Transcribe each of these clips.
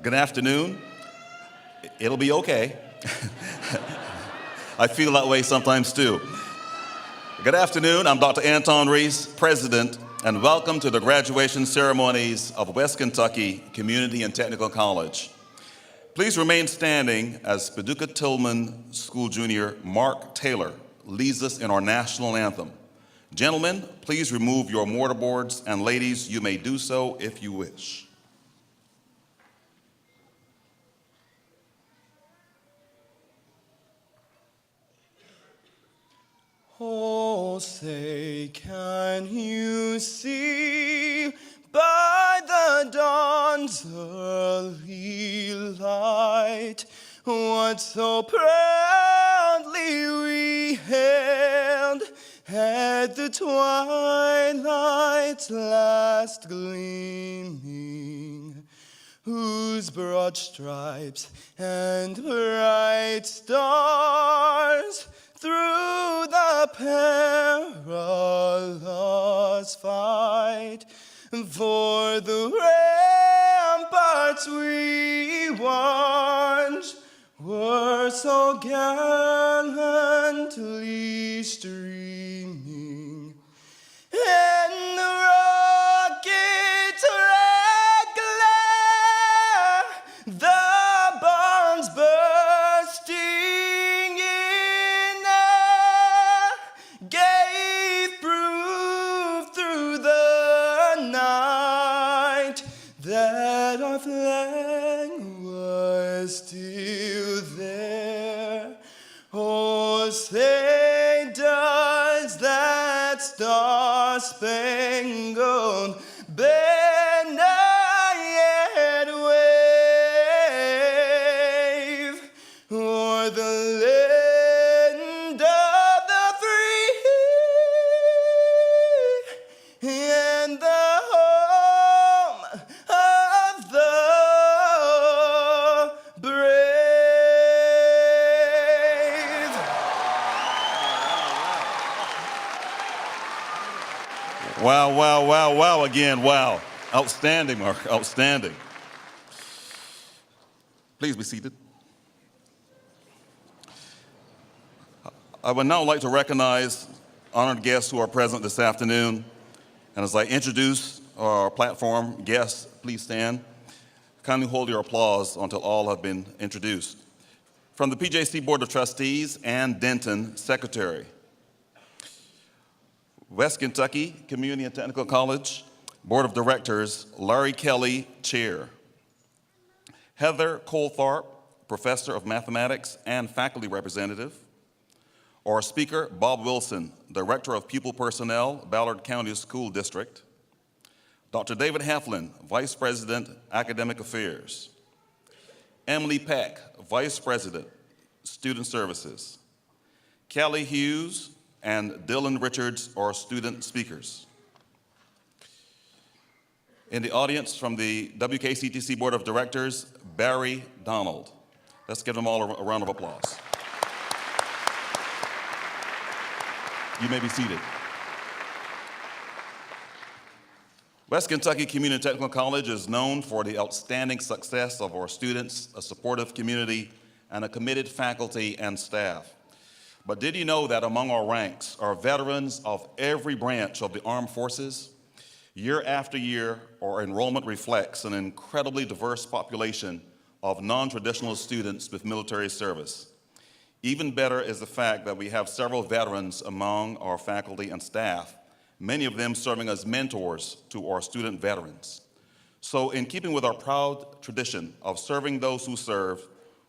Good afternoon. It'll be okay. I feel that way sometimes too. Good afternoon. I'm Dr. Anton Reese, President, and welcome to the graduation ceremonies of West Kentucky Community and Technical College. Please remain standing as Paducah Tillman School Junior Mark Taylor leads us in our national anthem. Gentlemen, please remove your mortarboards, and ladies, you may do so if you wish. Oh, say, can you see by the dawn's early light what so proudly we hailed at the twilight's last gleaming, whose broad stripes and bright stars through the perilous fight for the ramparts we once were so gallantly streaming, and the rocket's red glare, the bombs bursting in air, gave proof through the night that our flag was still there. Oh, say, does that star-spangled banner yet wave o'er the land of the free and the home of the brave? Wow, wow, wow, wow again, wow. Outstanding, Mark, outstanding. Please be seated. I would now like to recognize honored guests who are present this afternoon. And as I introduce our platform guests, please stand. Kindly hold your applause until all have been introduced. From the PJC Board of Trustees, Ann Denton, Secretary. West Kentucky Community and Technical College Board of Directors, Larry Kelly, Chair. Heather Colthorpe, Professor of Mathematics and Faculty Representative. Our speaker, Bob Wilson, Director of Pupil Personnel, Ballard County School District. Dr. David Heflin, Vice President, Academic Affairs. Emily Peck, Vice President, Student Services. Kelly Hughes and Dylan Richards are student speakers. In the audience from the WKCTC Board of Directors, Barry Donald. Let's give them all a round of applause. You may be seated. West Kentucky Community and Technical College is known for the outstanding success of our students, a supportive community, and a committed faculty and staff. But did you know that among our ranks are veterans of every branch of the armed forces? Year after year, our enrollment reflects an incredibly diverse population of non-traditional students with military service. Even better is the fact that we have several veterans among our faculty and staff, many of them serving as mentors to our student veterans. So in keeping with our proud tradition of serving those who serve,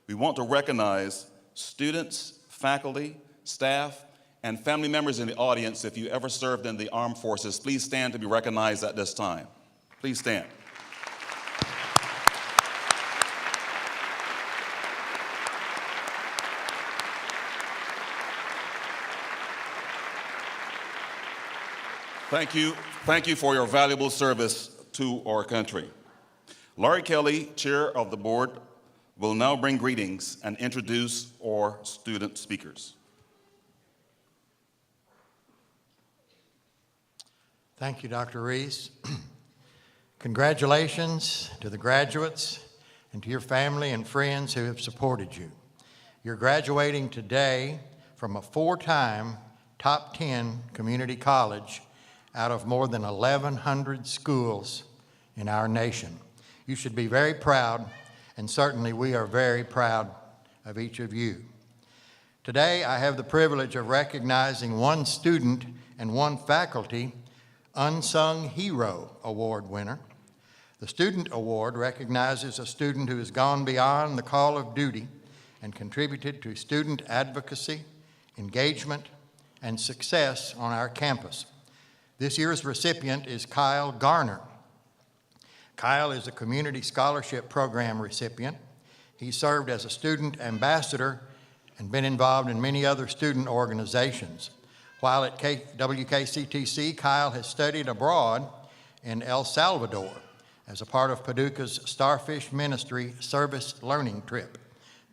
we want to recognize students, faculty, staff, and family members in the audience. If you ever served in the armed forces, please stand to be recognized at this time. Please stand. Thank you for your valuable service to our country. Larry Kelly, Chair of the Board, will now bring greetings and introduce our student speakers. Thank you, Dr. Reese. Congratulations to the graduates and to your family and friends who have supported you. You're graduating today from a 4-time top 10 community college out of more than 1,100 schools in our nation. You should be very proud, and certainly we are very proud of each of you. Today, I have the privilege of recognizing one student and one faculty Unsung Hero Award winner. The Student Award recognizes a student who has gone beyond the call of duty and contributed to student advocacy, engagement, and success on our campus. This year's recipient is Kyle Garner. Kyle is a Community Scholarship Program recipient. He served as a student ambassador and been involved in many other student organizations. While at WKCTC, Kyle has studied abroad in El Salvador as a part of Paducah's Starfish Ministry Service Learning Trip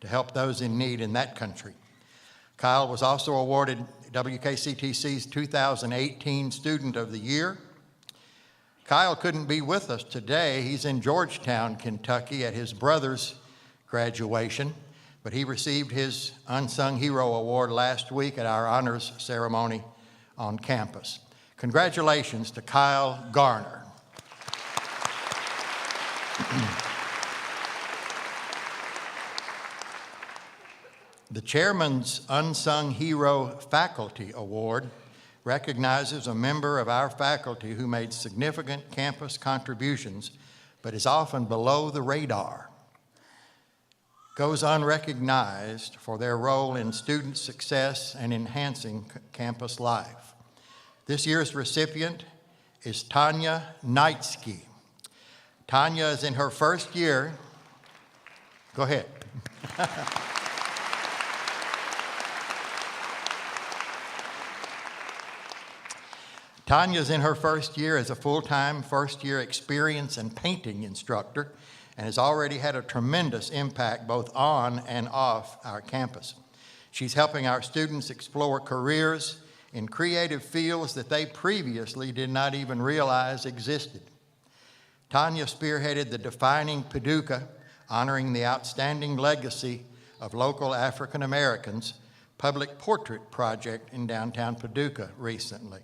to help those in need in that country. Kyle was also awarded WKCTC's 2018 Student of the Year. Kyle couldn't be with us today. He's in Georgetown, Kentucky at his brother's graduation, but he received his Unsung Hero Award last week at our honors ceremony on campus. Congratulations to Kyle Garner. The Chairman's Unsung Hero Faculty Award recognizes a member of our faculty who made significant campus contributions, but is often below the radar, goes unrecognized for their role in student success and enhancing campus life. This year's recipient is Tanya Knightsky. Tanya is in her first year. Go ahead. Tanya's in her first year as a full-time first-year experience and painting instructor and has already had a tremendous impact both on and off our campus. She's helping our students explore careers in creative fields that they previously did not even realize existed. Tanya spearheaded the Defining Paducah, honoring the outstanding legacy of local African Americans, public portrait project in downtown Paducah recently.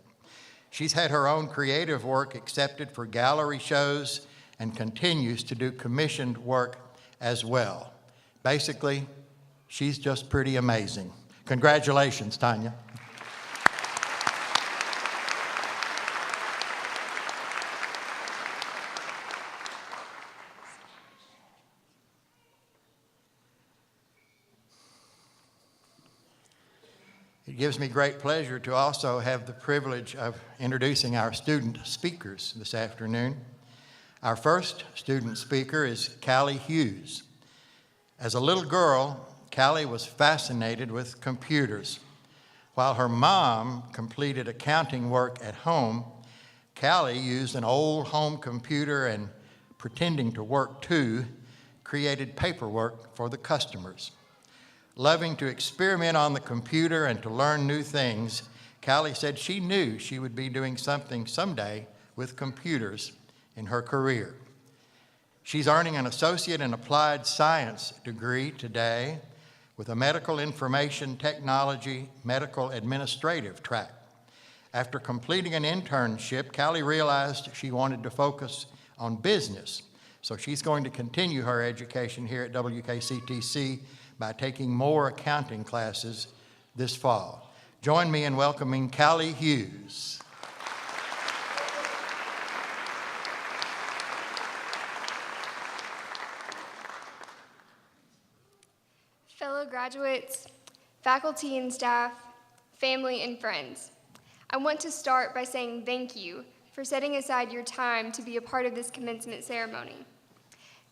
She's had her own creative work accepted for gallery shows and continues to do commissioned work as well. Basically, she's just pretty amazing. Congratulations, Tanya. It gives me great pleasure to also have the privilege of introducing our student speakers this afternoon. Our first student speaker is Callie Hughes. As a little girl, Callie was fascinated with computers. While her mom completed accounting work at home, Callie used an old home computer and, pretending to work too, created paperwork for the customers. Loving to experiment on the computer and to learn new things, Callie said she knew she would be doing something someday with computers in her career. She's earning an Associate in Applied Science degree today with a Medical Information Technology Medical Administrative track. After completing an internship, Callie realized she wanted to focus on business, so she's going to continue her education here at WKCTC by taking more accounting classes this fall. Join me in welcoming Callie Hughes. Fellow graduates, faculty and staff, family and friends, I want to start by saying thank you for setting aside your time to be a part of this commencement ceremony.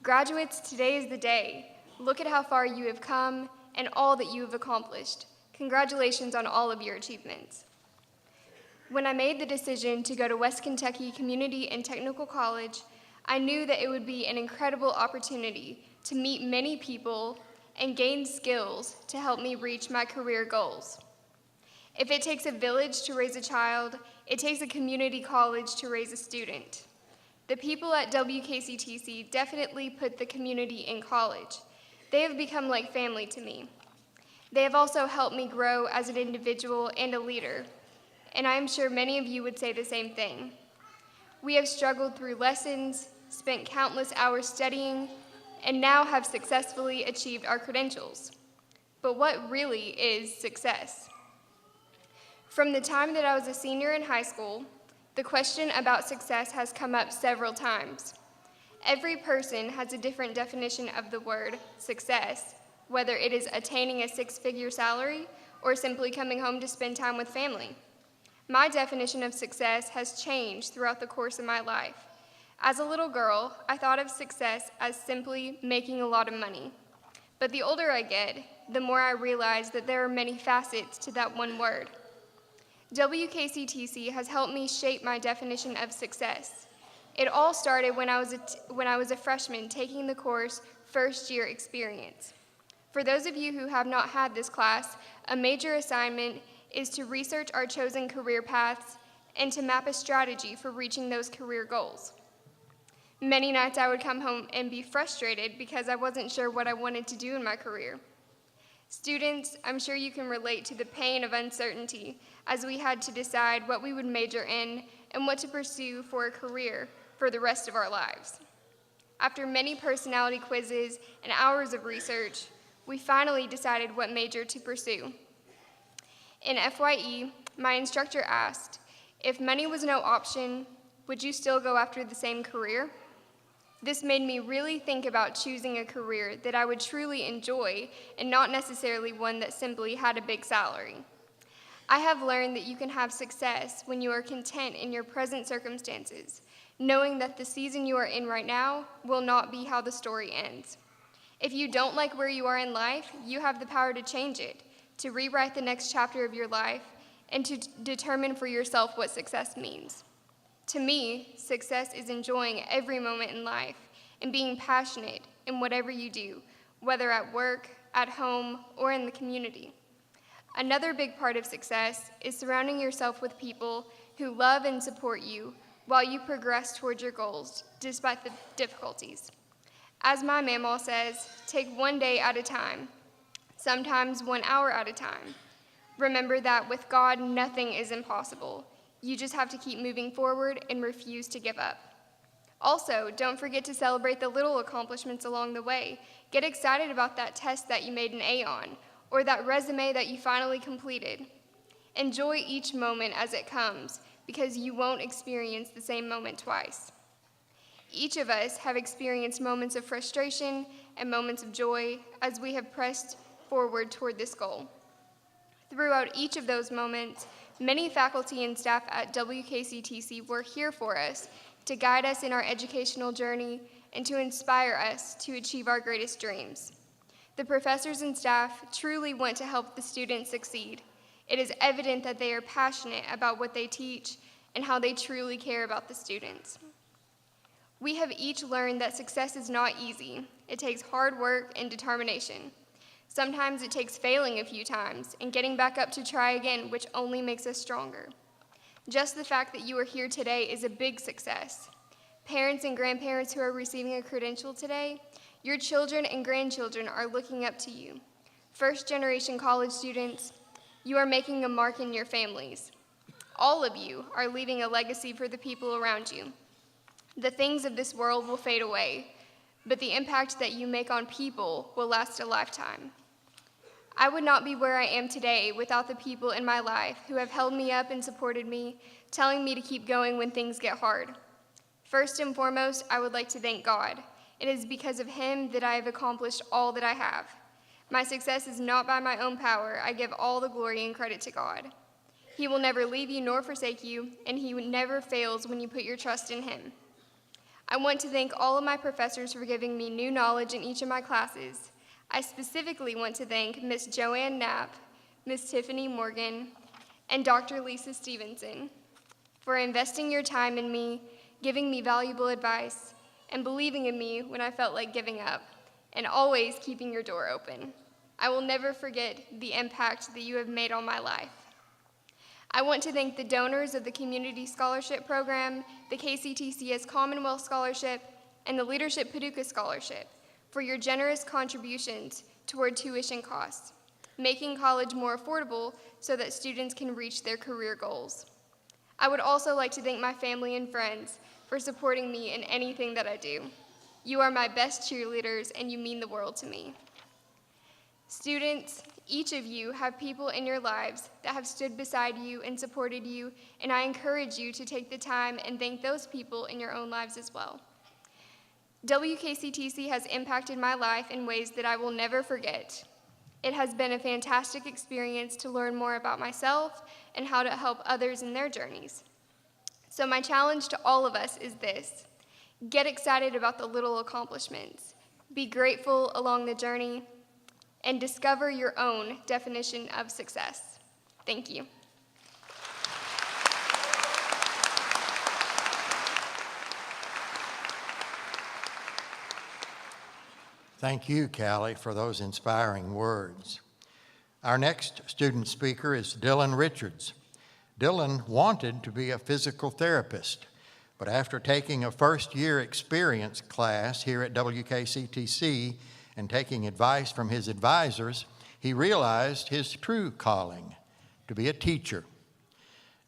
Graduates, today is the day. Look at how far you have come and all that you have accomplished. Congratulations on all of your achievements. When I made the decision to go to West Kentucky Community and Technical College, I knew that it would be an incredible opportunity to meet many people and gain skills to help me reach my career goals. If it takes a village to raise a child, it takes a community college to raise a student. The people at WKCTC definitely put the community in college. They have become like family to me. They have also helped me grow as an individual and a leader, and I am sure many of you would say the same thing. We have struggled through lessons, spent countless hours studying, and now have successfully achieved our credentials. But what really is success? From the time that I was a senior in high school, the question about success has come up several times. Every person has a different definition of the word success, whether it is attaining a six-figure salary or simply coming home to spend time with family. My definition of success has changed throughout the course of my life. As a little girl, I thought of success as simply making a lot of money. But the older I get, the more I realize that there are many facets to that one word. WKCTC has helped me shape my definition of success. It all started when I was a freshman taking the course First Year Experience. For those of you who have not had this class, a major assignment is to research our chosen career paths and to map a strategy for reaching those career goals. Many nights I would come home and be frustrated because I wasn't sure what I wanted to do in my career. Students, I'm sure you can relate to the pain of uncertainty as we had to decide what we would major in and what to pursue for a career for the rest of our lives. After many personality quizzes and hours of research, we finally decided what major to pursue. In FYE, my instructor asked, if money was no option, would you still go after the same career? This made me really think about choosing a career that I would truly enjoy and not necessarily one that simply had a big salary. I have learned that you can have success when you are content in your present circumstances, knowing that the season you are in right now will not be how the story ends. If you don't like where you are in life, you have the power to change it, to rewrite the next chapter of your life, and to determine for yourself what success means. To me, success is enjoying every moment in life and being passionate in whatever you do, whether at work, at home, or in the community. Another big part of success is surrounding yourself with people who love and support you while you progress toward your goals, despite the difficulties. As my mamaw says, take one day at a time, sometimes 1 hour at a time. Remember that with God, nothing is impossible. You just have to keep moving forward and refuse to give up. Also, don't forget to celebrate the little accomplishments along the way. Get excited about that test that you made an A on, or that resume that you finally completed. Enjoy each moment as it comes, because you won't experience the same moment twice. Each of us have experienced moments of frustration and moments of joy as we have pressed forward toward this goal. Throughout each of those moments, many faculty and staff at WKCTC were here for us to guide us in our educational journey and to inspire us to achieve our greatest dreams. The professors and staff truly want to help the students succeed. It is evident that they are passionate about what they teach and how they truly care about the students. We have each learned that success is not easy. It takes hard work and determination. Sometimes it takes failing a few times and getting back up to try again, which only makes us stronger. Just the fact that you are here today is a big success. Parents and grandparents who are receiving a credential today, your children and grandchildren are looking up to you. First-generation college students, you are making a mark in your families. All of you are leaving a legacy for the people around you. The things of this world will fade away, but the impact that you make on people will last a lifetime. I would not be where I am today without the people in my life who have held me up and supported me, telling me to keep going when things get hard. First and foremost, I would like to thank God. It is because of Him that I have accomplished all that I have. My success is not by my own power. I give all the glory and credit to God. He will never leave you nor forsake you, and He never fails when you put your trust in Him. I want to thank all of my professors for giving me new knowledge in each of my classes. I specifically want to thank Miss Joanne Knapp, Miss Tiffany Morgan, and Dr. Lisa Stevenson for investing your time in me, giving me valuable advice, and believing in me when I felt like giving up, and always keeping your door open. I will never forget the impact that you have made on my life. I want to thank the donors of the Community Scholarship Program, the KCTCS Commonwealth Scholarship, and the Leadership Paducah Scholarship for your generous contributions toward tuition costs, making college more affordable so that students can reach their career goals. I would also like to thank my family and friends for supporting me in anything that I do. You are my best cheerleaders, and you mean the world to me. Students, each of you have people in your lives that have stood beside you and supported you, and I encourage you to take the time and thank those people in your own lives as well. WKCTC has impacted my life in ways that I will never forget. It has been a fantastic experience to learn more about myself and how to help others in their journeys. So my challenge to all of us is this: get excited about the little accomplishments, be grateful along the journey, and discover your own definition of success. Thank you. Thank you, Callie, for those inspiring words. Our next student speaker is Dylan Richards. Dylan wanted to be a physical therapist, but after taking a first-year experience class here at WKCTC and taking advice from his advisors, he realized his true calling, to be a teacher.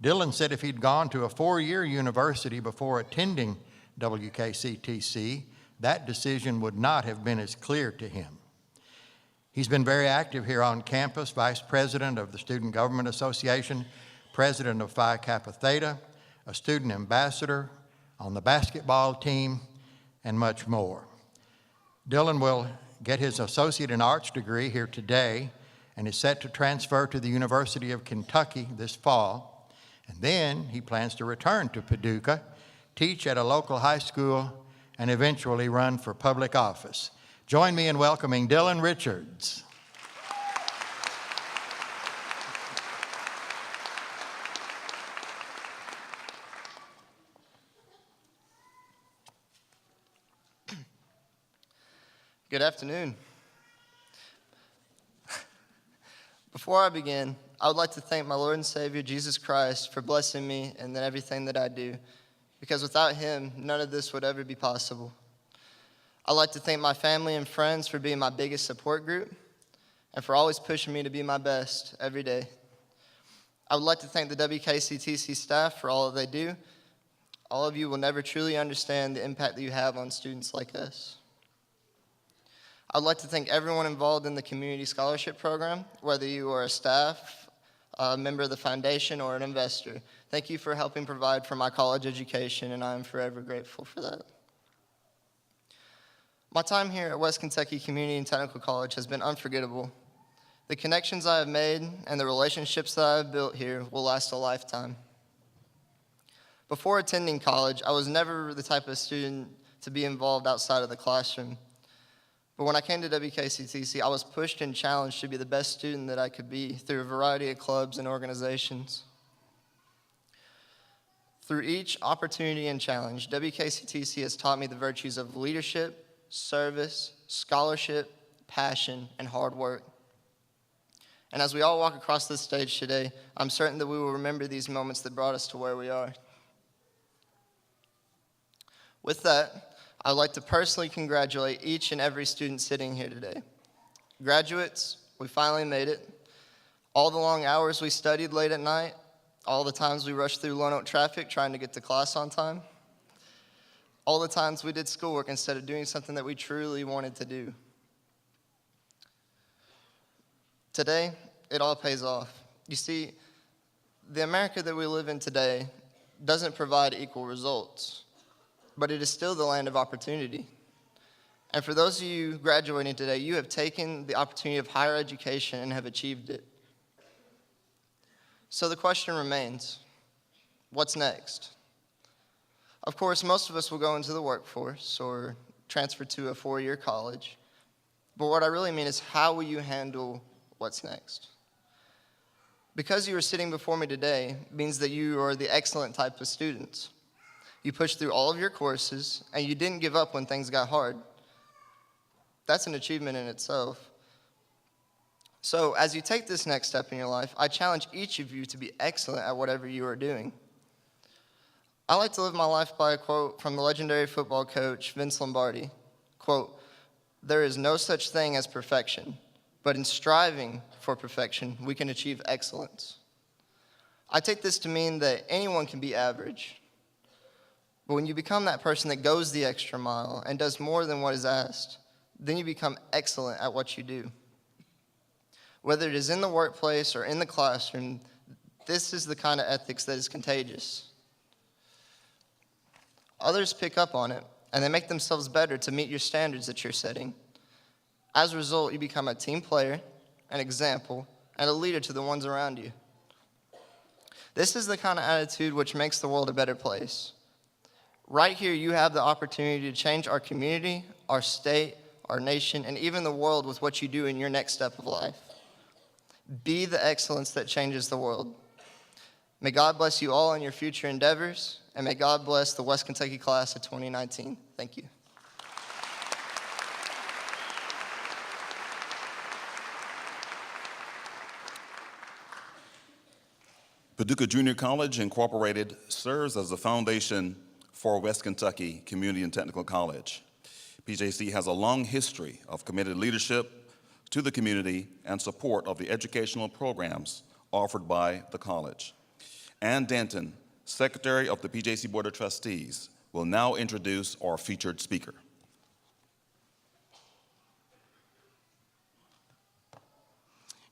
Dylan said if he'd gone to a 4-year university before attending WKCTC, that decision would not have been as clear to him. He's been very active here on campus, vice president of the Student Government Association, president of Phi Kappa Theta, a student ambassador on the basketball team, and much more. Dylan will get his associate in arts degree here today and is set to transfer to the University of Kentucky this fall. And then he plans to return to Paducah, teach at a local high school, and eventually run for public office. Join me in welcoming Dylan Richards. Good afternoon. Before I begin, I would like to thank my Lord and Savior, Jesus Christ, for blessing me and everything that I do, because without him, none of this would ever be possible. I'd like to thank my family and friends for being my biggest support group and for always pushing me to be my best every day. I would like to thank the WKCTC staff for all that they do. All of you will never truly understand the impact that you have on students like us. I'd like to thank everyone involved in the Community Scholarship Program, whether you are a staff, a member of the foundation, or an investor. Thank you for helping provide for my college education, and I am forever grateful for that. My time here at West Kentucky Community and Technical College has been unforgettable. The connections I have made and the relationships that I have built here will last a lifetime. Before attending college, I was never the type of student to be involved outside of the classroom. But when I came to WKCTC, I was pushed and challenged to be the best student that I could be through a variety of clubs and organizations. Through each opportunity and challenge, WKCTC has taught me the virtues of leadership, service, scholarship, passion, and hard work. And as we all walk across this stage today, I'm certain that we will remember these moments that brought us to where we are. With that, I would like to personally congratulate each and every student sitting here today. Graduates, we finally made it. All the long hours we studied late at night, all the times we rushed through Lone Oak traffic trying to get to class on time, all the times we did schoolwork instead of doing something that we truly wanted to do. Today, it all pays off. You see, the America that we live in today doesn't provide equal results, but it is still the land of opportunity. And for those of you graduating today, you have taken the opportunity of higher education and have achieved it. So the question remains, what's next? Of course, most of us will go into the workforce or transfer to a 4-year college. But what I really mean is, how will you handle what's next? Because you are sitting before me today means that you are the excellent type of students. You pushed through all of your courses, and you didn't give up when things got hard. That's an achievement in itself. So, as you take this next step in your life, I challenge each of you to be excellent at whatever you are doing. I like to live my life by a quote from the legendary football coach Vince Lombardi. Quote, "There is no such thing as perfection, but in striving for perfection, we can achieve excellence." I take this to mean that anyone can be average. But when you become that person that goes the extra mile and does more than what is asked, then you become excellent at what you do. Whether it is in the workplace or in the classroom, this is the kind of ethics that is contagious. Others pick up on it, and they make themselves better to meet your standards that you're setting. As a result, you become a team player, an example, and a leader to the ones around you. This is the kind of attitude which makes the world a better place. Right here, you have the opportunity to change our community, our state, our nation, and even the world with what you do in your next step of life. Be the excellence that changes the world. May God bless you all in your future endeavors, and may God bless the West Kentucky class of 2019. Thank you. Paducah Junior College Incorporated serves as the foundation for West Kentucky Community and Technical College. PJC has a long history of committed leadership to the community and support of the educational programs offered by the college. Ann Denton, Secretary of the PJC Board of Trustees, will now introduce our featured speaker.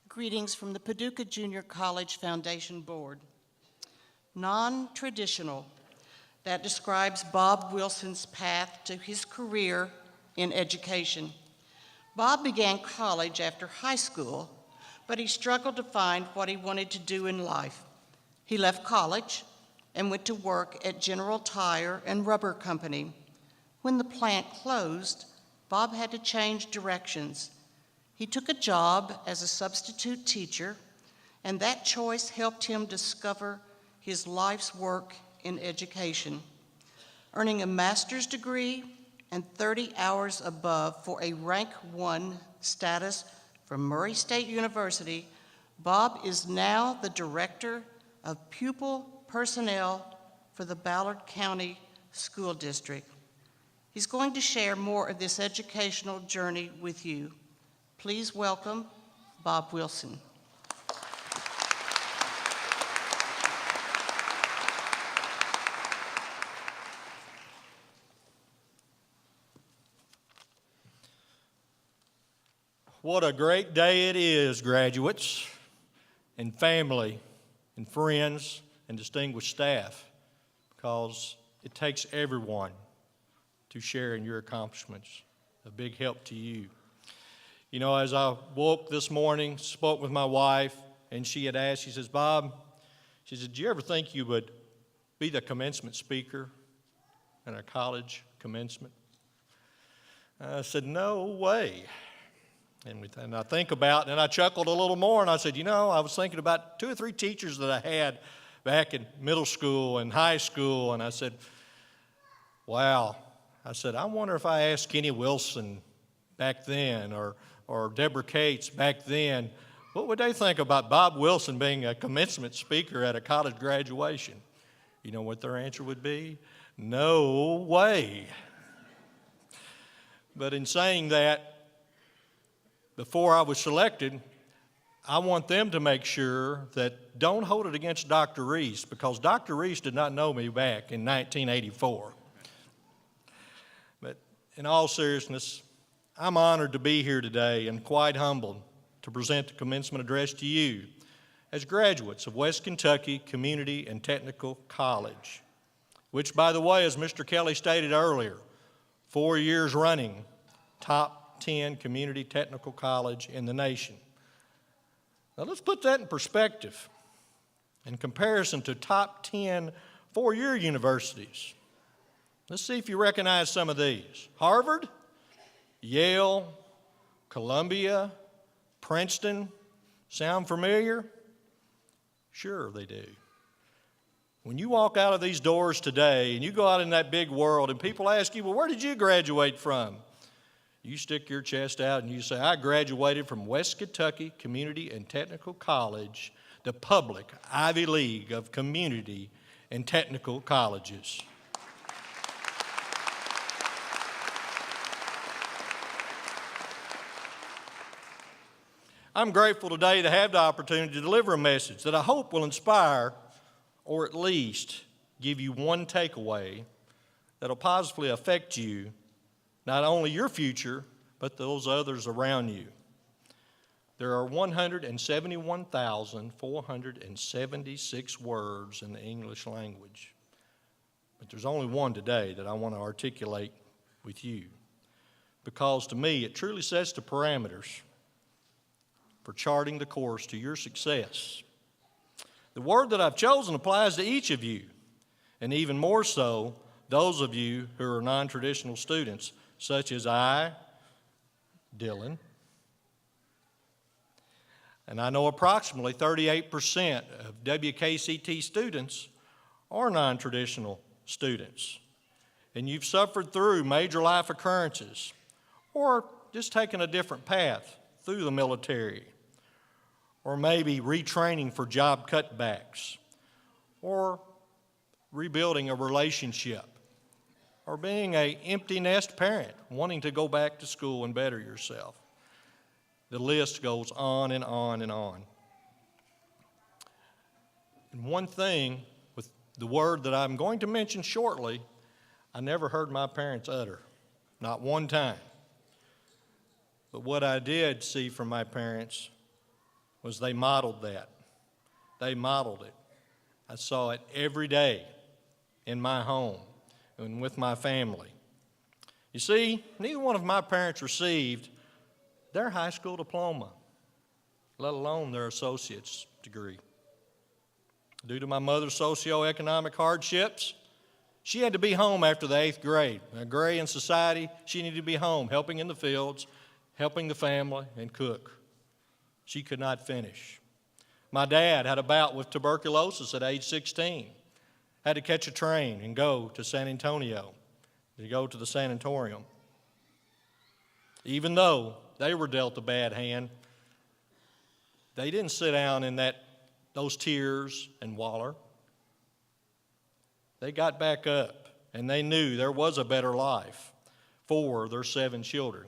Greetings from the Paducah Junior College Foundation Board. Non-traditional, that describes Bob Wilson's path to his career in education. Bob began college after high school, but he struggled to find what he wanted to do in life. He left college and went to work at General Tire and Rubber Company. When the plant closed, Bob had to change directions. He took a job as a substitute teacher, and that choice helped him discover his life's work in education. Earning a master's degree and 30 hours above for a Rank 1 status from Murray State University, Bob is now the Director of Pupil Personnel for the Ballard County School District. He's going to share more of this educational journey with you. Please welcome Bob Wilson. What a great day it is, graduates and family and friends and distinguished staff, because it takes everyone to share in your accomplishments. A big help to you. You know, as I woke this morning, spoke with my wife, and she had asked, she says, Bob, she said, do you ever think you would be the commencement speaker in a college commencement? I said, no way. And I think about it, and I chuckled a little more, and I said, you know, I was thinking about 2 or 3 teachers that I had back in middle school and high school, and I said, wow. I said, I wonder if I asked Kenny Wilson back then or Deborah Cates back then, what would they think about Bob Wilson being a commencement speaker at a college graduation? You know what their answer would be? No way. But in saying that, before I was selected, I want them to make sure that don't hold it against Dr. Reese, because Dr. Reese did not know me back in 1984. But in all seriousness, I'm honored to be here today and quite humbled to present the commencement address to you as graduates of West Kentucky Community and Technical College, which, by the way, as Mr. Kelly stated earlier, 4 years running, top 10 community technical college in the nation. Now let's put that in perspective in comparison to top 10 four-year universities. Let's see if you recognize some of these. Harvard, Yale, Columbia, Princeton. Sound familiar? Sure they do. When you walk out of these doors today and you go out in that big world and people ask you, well, where did you graduate from? You stick your chest out and you say, I graduated from West Kentucky Community and Technical College, the public Ivy League of community and technical colleges. I'm grateful today to have the opportunity to deliver a message that I hope will inspire or at least give you one takeaway that will positively affect you, not only your future, but those others around you. There are 171,476 words in the English language, but there's only one today that I want to articulate with you, because to me it truly sets the parameters for charting the course to your success. The word that I've chosen applies to each of you, and even more so, those of you who are non-traditional students, such as I, Dylan, and I know approximately 38% of WKCT students are non-traditional students, and you've suffered through major life occurrences, or just taken a different path through the military, or maybe retraining for job cutbacks, or rebuilding a relationship, or being an empty nest parent, wanting to go back to school and better yourself. The list goes on and on and on. And one thing with the word that I'm going to mention shortly, I never heard my parents utter, not one time. But what I did see from my parents was they modeled that. They modeled it. I saw it every day in my home and with my family. You see, neither one of my parents received their high school diploma, let alone their associate's degree. Due to my mother's socioeconomic hardships, she had to be home after the 8th grade. An agrarian society, she needed to be home, helping in the fields, helping the family, and cook. She could not finish. My dad had a bout with tuberculosis at age 16. Had to catch a train and go to San Antonio, to go to the sanatorium. Even though they were dealt a bad hand, they didn't sit down in those tears and waller. They got back up, and they knew there was a better life for their 7 children,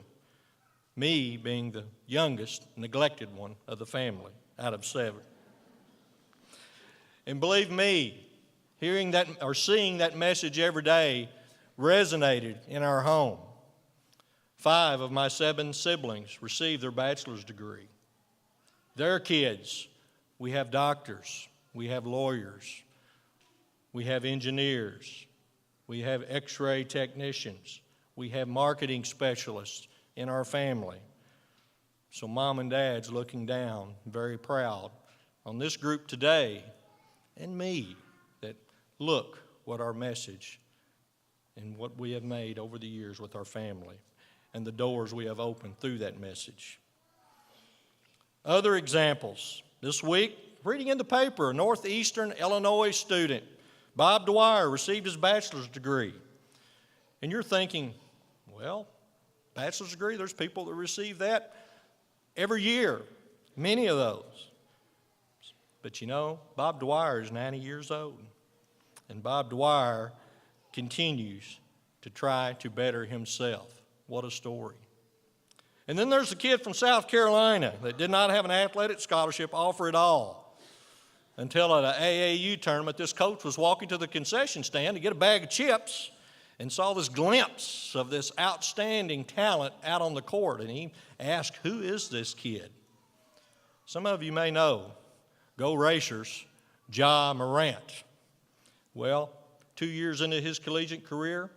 me being the youngest, neglected one of the family out of 7. And believe me, hearing that or seeing that message every day resonated in our home. 5 of my 7 siblings received their bachelor's degree. Their kids, we have doctors, we have lawyers, we have engineers, we have x-ray technicians, we have marketing specialists in our family. So mom and dad's looking down, very proud on this group today and me, that look what our message and what we have made over the years with our family and the doors we have opened through that message. Other examples. This week, reading in the paper, a Northeastern Illinois student, Bob Dwyer, received his bachelor's degree. And you're thinking, well, bachelor's degree, there's people that receive that every year, many of those. But you know, Bob Dwyer is 90 years old, and Bob Dwyer continues to try to better himself. What a story. And then there's a kid from South Carolina that did not have an athletic scholarship offer at all until at an AAU tournament, this coach was walking to the concession stand to get a bag of chips and saw this glimpse of this outstanding talent out on the court. And he asked, who is this kid? Some of you may know, Go Racers, Ja Morant. Well, 2 years into his collegiate career,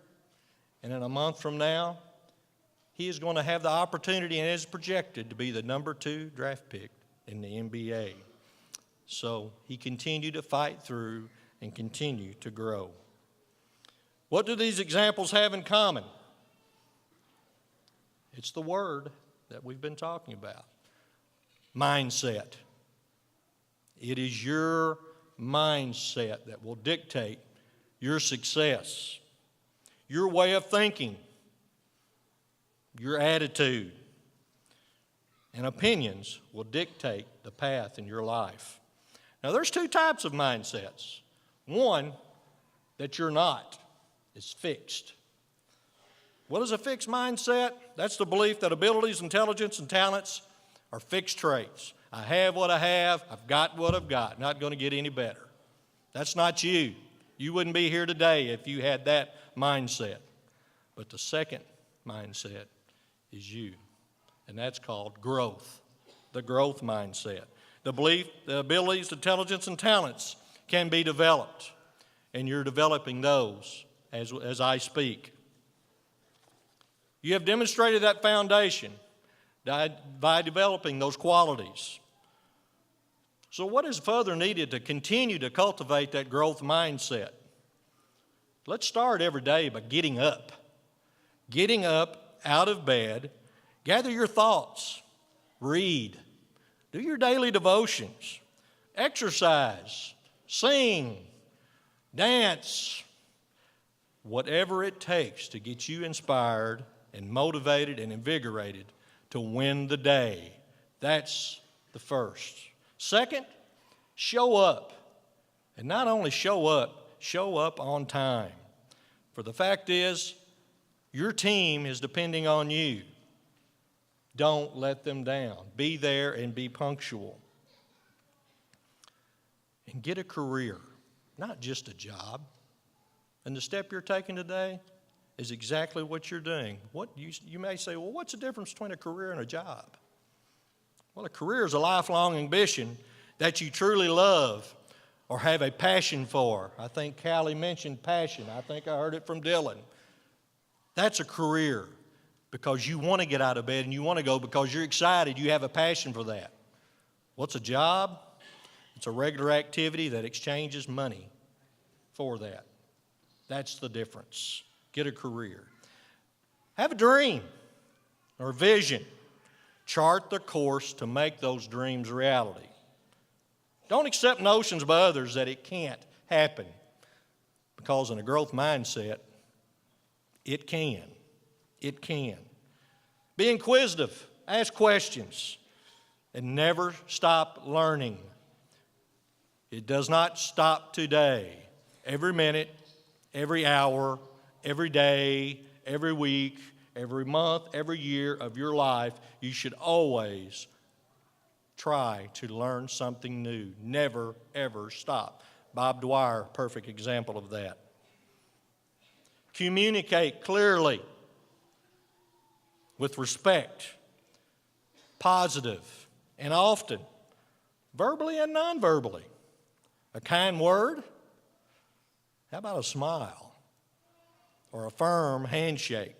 and in a month from now, he is going to have the opportunity and is projected to be the number 2 draft pick in the NBA. So he continued to fight through and continue to grow. What do these examples have in common? It's the word that we've been talking about. Mindset. It is your mindset that will dictate your success, your way of thinking. your attitude, and opinions will dictate the path in your life. Now, there's two types of mindsets. One that you're not is fixed. What is a fixed mindset? That's the belief that abilities, intelligence, and talents are fixed traits. I have what I have, I've got what I've got, not going to get any better. That's not you. You wouldn't be here today if you had that mindset. But the second mindset is you, and that's called growth, the growth mindset. The belief, the abilities, intelligence, and talents can be developed, and you're developing those as I speak. You have demonstrated that foundation by developing those qualities. So what is further needed to continue to cultivate that growth mindset? Let's start every day by getting up. Getting up out of bed, gather your thoughts, read, do your daily devotions, exercise, sing, dance, whatever it takes to get you inspired and motivated and invigorated to win the day. That's the first. Second, show up. And not only show up on time. For the fact is, your team is depending on you. Don't let them down. Be there and be punctual. And get a career, not just a job. And the step you're taking today is exactly what you're doing. You may say, well, what's the difference between a career and a job? Well, a career is a lifelong ambition that you truly love or have a passion for. I think Callie mentioned passion. I think I heard it from Dylan. That's a career because you want to get out of bed and you want to go because you're excited. You have a passion for that. What's a job? It's a regular activity that exchanges money for that. That's the difference. Get a career. Have a dream or vision. Chart the course to make those dreams reality. Don't accept notions by others that it can't happen, because in a growth mindset, it can. It can. Be inquisitive. Ask questions. And never stop learning. It does not stop today. Every minute, every hour, every day, every week, every month, every year of your life, you should always try to learn something new. Never, ever stop. Bob Dwyer, perfect example of that. Communicate clearly, with respect, positive, and often, verbally and non-verbally. A kind word? How about a smile? Or a firm handshake?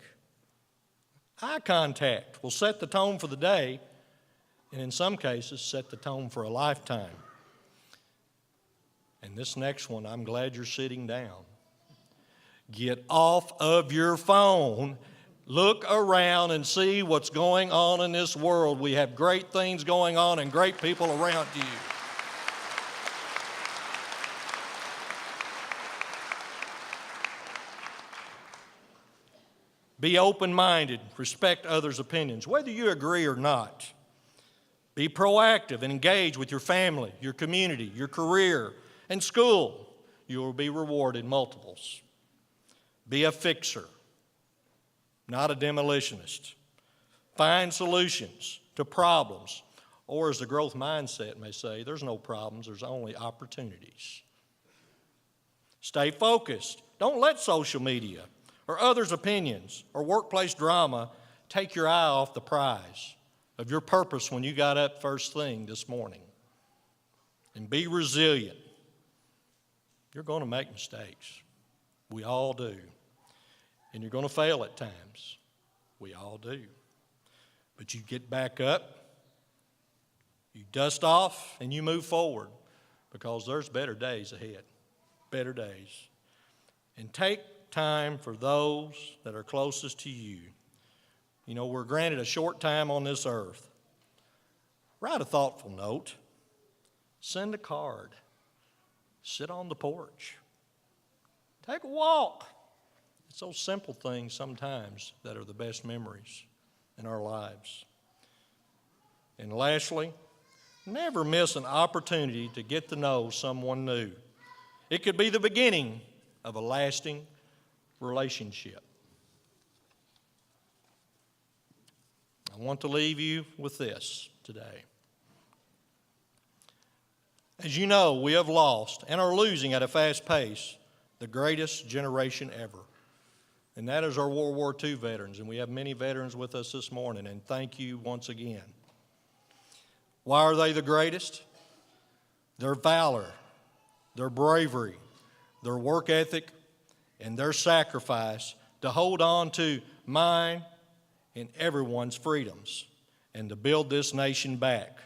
Eye contact will set the tone for the day, and in some cases, set the tone for a lifetime. And this next one, I'm glad you're sitting down. Get off of your phone. Look around and see what's going on in this world. We have great things going on and great people around you. Be open-minded, respect others' opinions, whether you agree or not. Be proactive and engage with your family, your community, your career, and school. You will be rewarded multiples. Be a fixer, not a demolitionist. Find solutions to problems, or as the growth mindset may say, there's no problems, there's only opportunities. Stay focused. Don't let social media or others' opinions or workplace drama take your eye off the prize of your purpose when you got up first thing this morning. And be resilient. You're going to make mistakes. We all do. And you're going to fail at times. We all do. But you get back up, you dust off, and you move forward, because there's better days ahead. Better days. And take time for those that are closest to you. You know, we're granted a short time on this earth. Write a thoughtful note. Send a card. Sit on the porch. Take a walk. It's those simple things sometimes that are the best memories. in our lives. And lastly, never miss an opportunity to get to know someone new. It could be the beginning of a lasting relationship. I want to leave you with this today. As you know, we have lost and are losing at a fast pace the greatest generation ever. And that is our World War II veterans. And we have many veterans with us this morning. And thank you once again. Why are they the greatest? Their valor, their bravery, their work ethic, and their sacrifice to hold on to mine and everyone's freedoms and to build this nation back.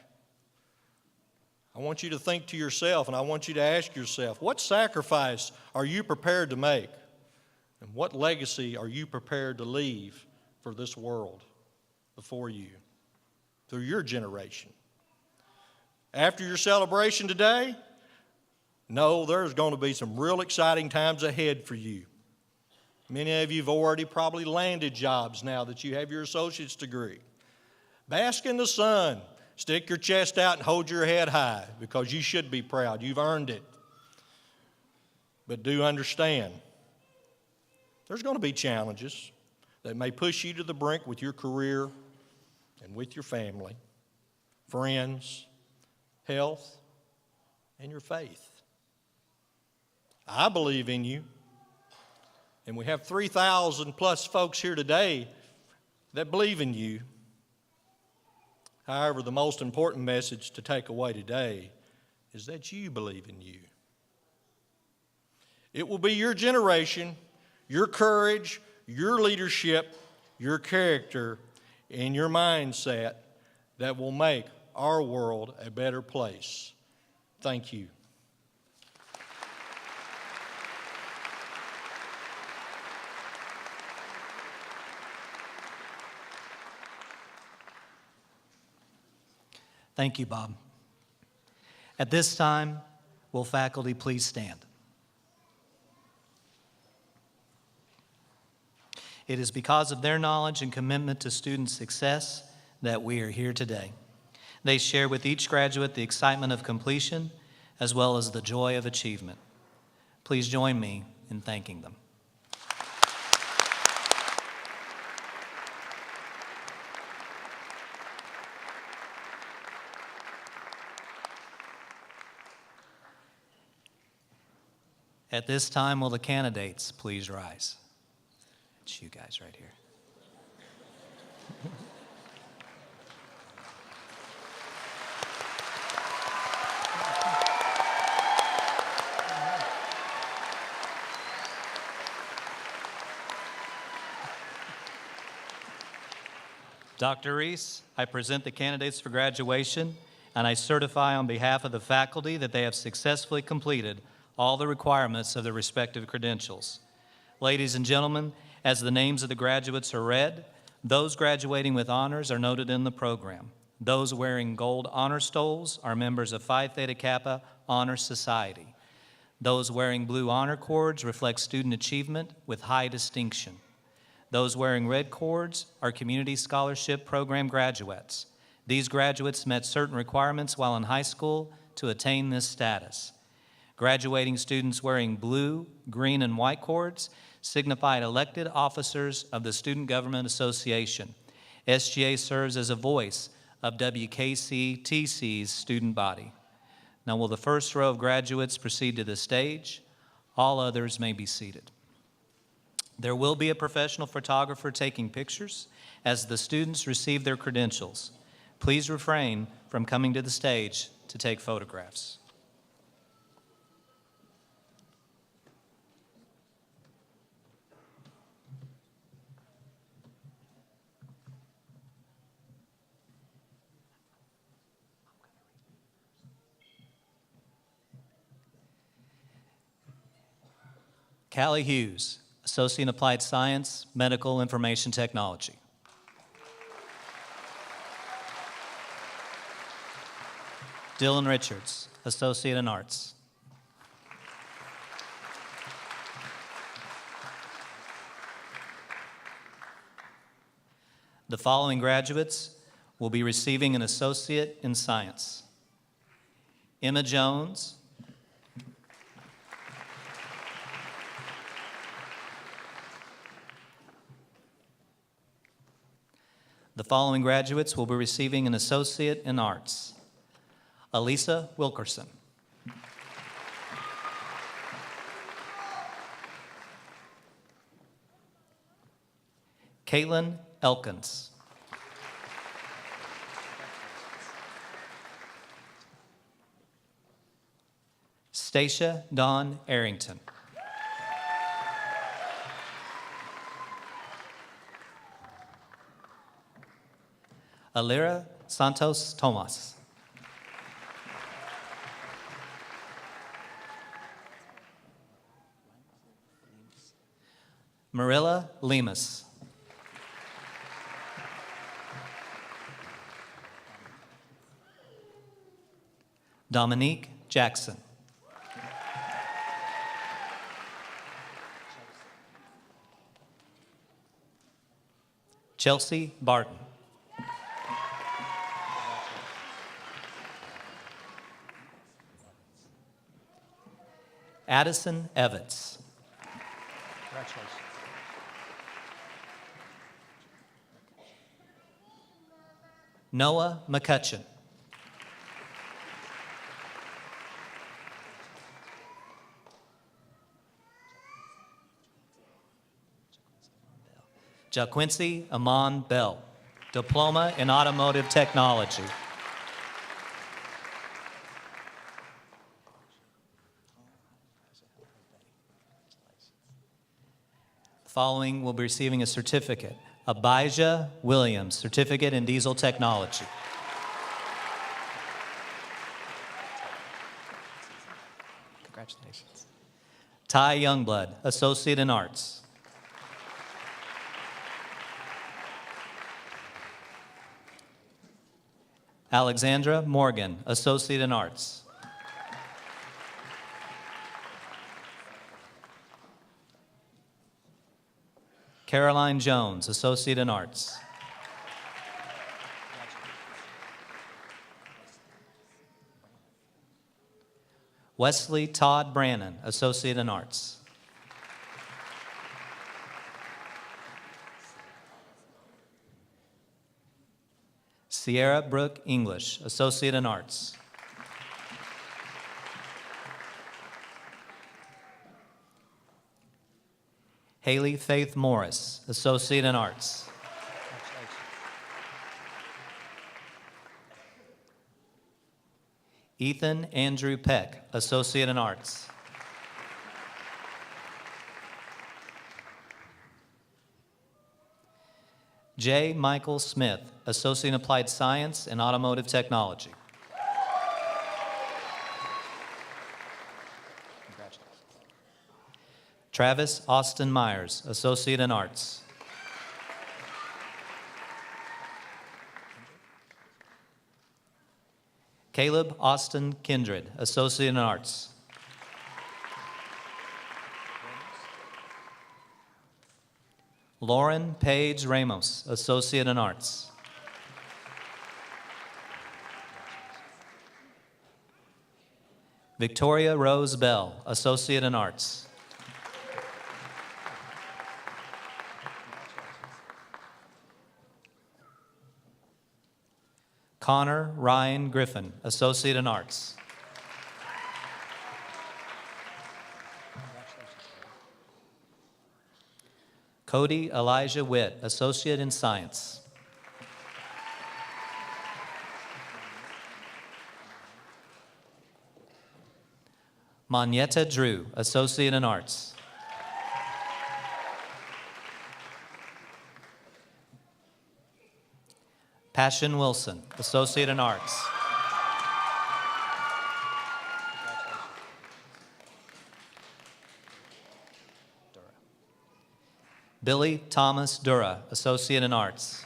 I want you to think to yourself, and I want you to ask yourself, what sacrifice are you prepared to make? And what legacy are you prepared to leave for this world before you through your generation? After your celebration today, know there's going to be some real exciting times ahead for you. Many of you have already probably landed jobs now that you have your associate's degree. Bask in the sun. Stick your chest out and hold your head high because you should be proud. You've earned it. But do understand, there's going to be challenges that may push you to the brink with your career and with your family, friends, health, and your faith. I believe in you. And we have 3,000 plus folks here today that believe in you. However, the most important message to take away today is that you believe in you. It will be your generation, your courage, your leadership, your character, and your mindset that will make our world a better place. Thank you. Thank you, Bob. At this time, will faculty please stand? It is because of their knowledge and commitment to student success that we are here today. They share with each graduate the excitement of completion as well as the joy of achievement. Please join me in thanking them. At this time, will the candidates please rise? It's you guys right here. Dr. Reese, I present the candidates for graduation, and I certify on behalf of the faculty that they have successfully completed all the requirements of their respective credentials. Ladies and gentlemen, as the names of the graduates are read, those graduating with honors are noted in the program. Those wearing gold honor stoles are members of Phi Theta Kappa Honor Society. Those wearing blue honor cords reflect student achievement with high distinction. Those wearing red cords are Community Scholarship Program graduates. These graduates met certain requirements while in high school to attain this status. Graduating students wearing blue, green, and white cords signified elected officers of the Student Government Association. SGA serves as a voice of WKCTC's student body. Now will the first row of graduates proceed to the stage? All others may be seated. There will be a professional photographer taking pictures as the students receive their credentials. Please refrain from coming to the stage to take photographs. Callie Hughes, Associate in Applied Science, Medical Information Technology. Dylan Richards, Associate in Arts. The following graduates will be receiving an Associate in Science: Emma Jones, the following graduates will be receiving an Associate in Arts: Elisa Wilkerson, Caitlin Elkins, Stacia Dawn Arrington, Alira Santos Tomas, Marilla Lemus, Dominique Jackson, Chelsea Barton, Addison Evans, Noah McCutcheon, Jaquincy Amon Bell, Diploma in Automotive Technology. The following will be receiving a certificate: Abijah Williams, Certificate in Diesel Technology. Congratulations. Ty Youngblood, Associate in Arts. Alexandra Morgan, Associate in Arts. Caroline Jones, Associate in Arts. Wesley Todd Brannon, Associate in Arts. Sierra Brooke English, Associate in Arts. Haley Faith Morris, Associate in Arts. Ethan Andrew Peck, Associate in Arts. J. Michael Smith, Associate in Applied Science and Automotive Technology. Travis Austin Myers, Associate in Arts. Caleb Austin Kindred, Associate in Arts. Lauren Page Ramos, Associate in Arts. Victoria Rose Bell, Associate in Arts. Connor Ryan Griffin, Associate in Arts. Cody Elijah Witt, Associate in Science. Monietta Drew, Associate in Arts. Passion Wilson, Associate in Arts. Billy Thomas Dura, Associate in Arts.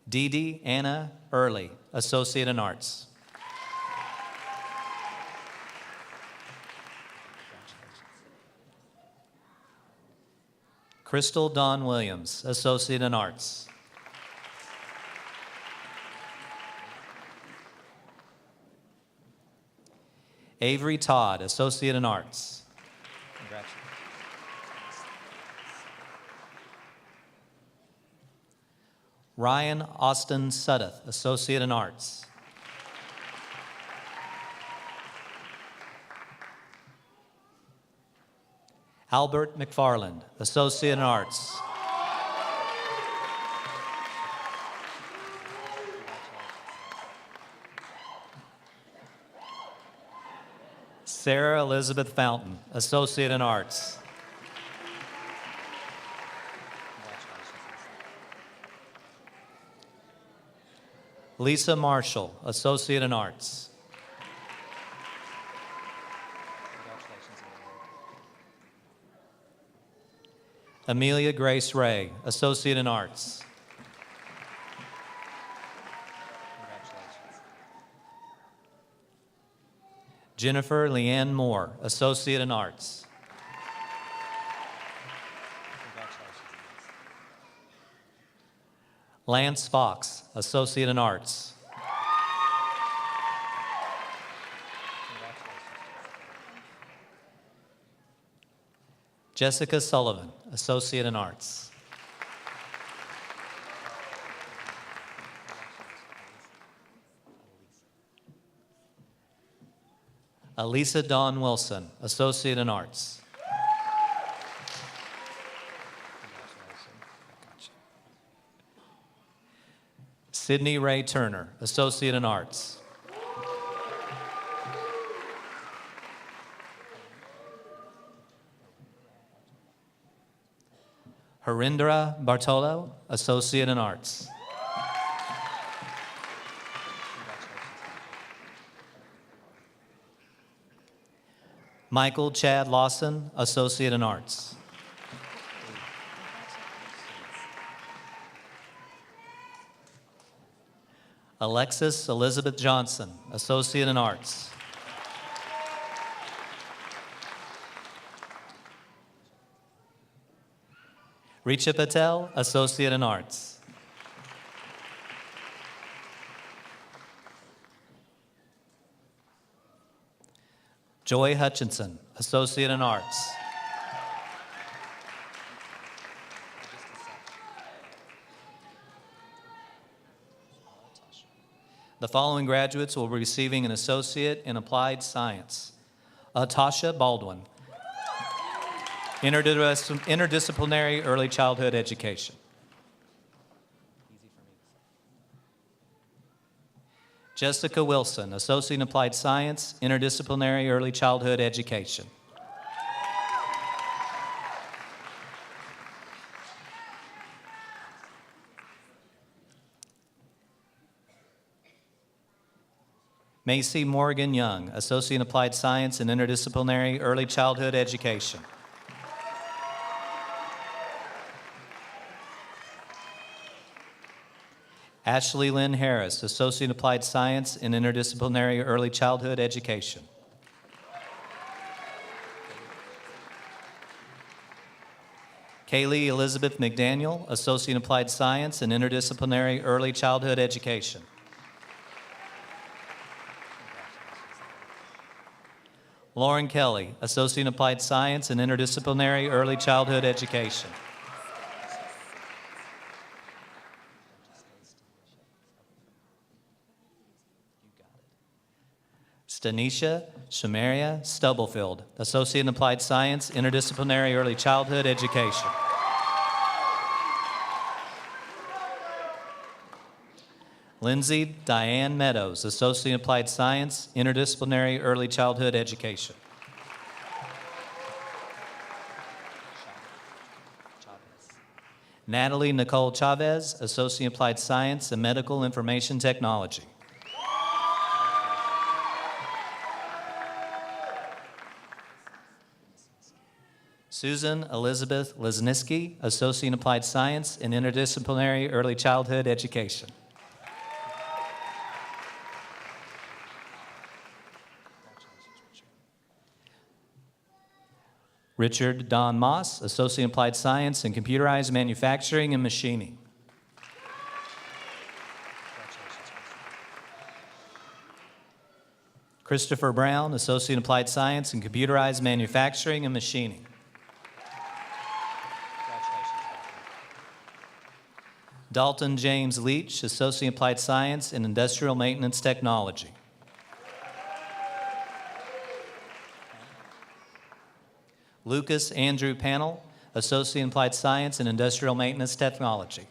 Dee Dee Anna Early, Associate in Arts. Crystal Dawn Williams, Associate in Arts. Avery Todd, Associate in Arts. Congratulations. Ryan Austin Suddeth, Associate in Arts. Albert McFarland, Associate in Arts. Sarah Elizabeth Fountain, Associate in Arts. Lisa Marshall, Associate in Arts. Amelia Grace Ray, Associate in Arts. Jennifer Leanne Moore, Associate in Arts. Lance Fox, Associate in Arts. Jessica Sullivan, Associate in Arts. Elisa Dawn Wilson, Associate in Arts. Sydney Ray Turner, Associate in Arts. Harindra Bartolo, Associate in Arts. Michael Chad Lawson, Associate in Arts. Alexis Elizabeth Johnson, Associate in Arts. Richa Patel, Associate in Arts. Joy Hutchinson, Associate in Arts. The following graduates will be receiving an Associate in Applied Science. Tasha Baldwin, Interdisciplinary Early Childhood Education. Jessica Wilson, Associate in Applied Science, Interdisciplinary Early Childhood Education. Macy Morgan Young, Associate in Applied Science and Interdisciplinary Early Childhood Education. Ashley Lynn Harris, Associate in Applied Science and Interdisciplinary Early Childhood Education. Kaylee Elizabeth McDaniel, Associate in Applied Science and Interdisciplinary Early Childhood Education. Lauren Kelly, Associate in Applied Science and Interdisciplinary Early Childhood Education. Stanisha Shamaria Stubblefield, Associate in Applied Science, Interdisciplinary Early Childhood Education. Lindsay Diane Meadows, Associate in Applied Science, Interdisciplinary Early Childhood Education. Natalie Nicole Chavez, Associate in Applied Science and Medical Information Technology. Susan Elizabeth Lesniski, Associate in Applied Science and Interdisciplinary Early Childhood Education. Richard Don Moss, Associate in Applied Science in Computerized Manufacturing and Machining. Christopher Brown, Associate in Applied Science in Computerized Manufacturing and Machining. Dalton James Leach, Associate in Applied Science in Industrial Maintenance Technology. Lucas Andrew Panel, Associate in Applied Science in Industrial Maintenance Technology.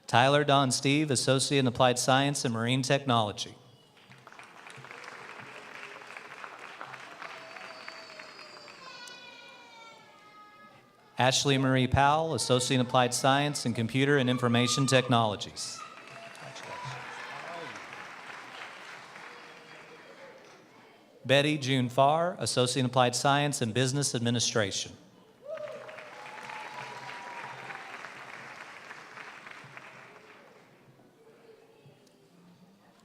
Tyler Don Steve, Associate in Applied Science and Marine Technology. Ashley Marie Powell, Associate in Applied Science in Computer and Information Technologies. Betty June Farr, Associate in Applied Science and Business Administration.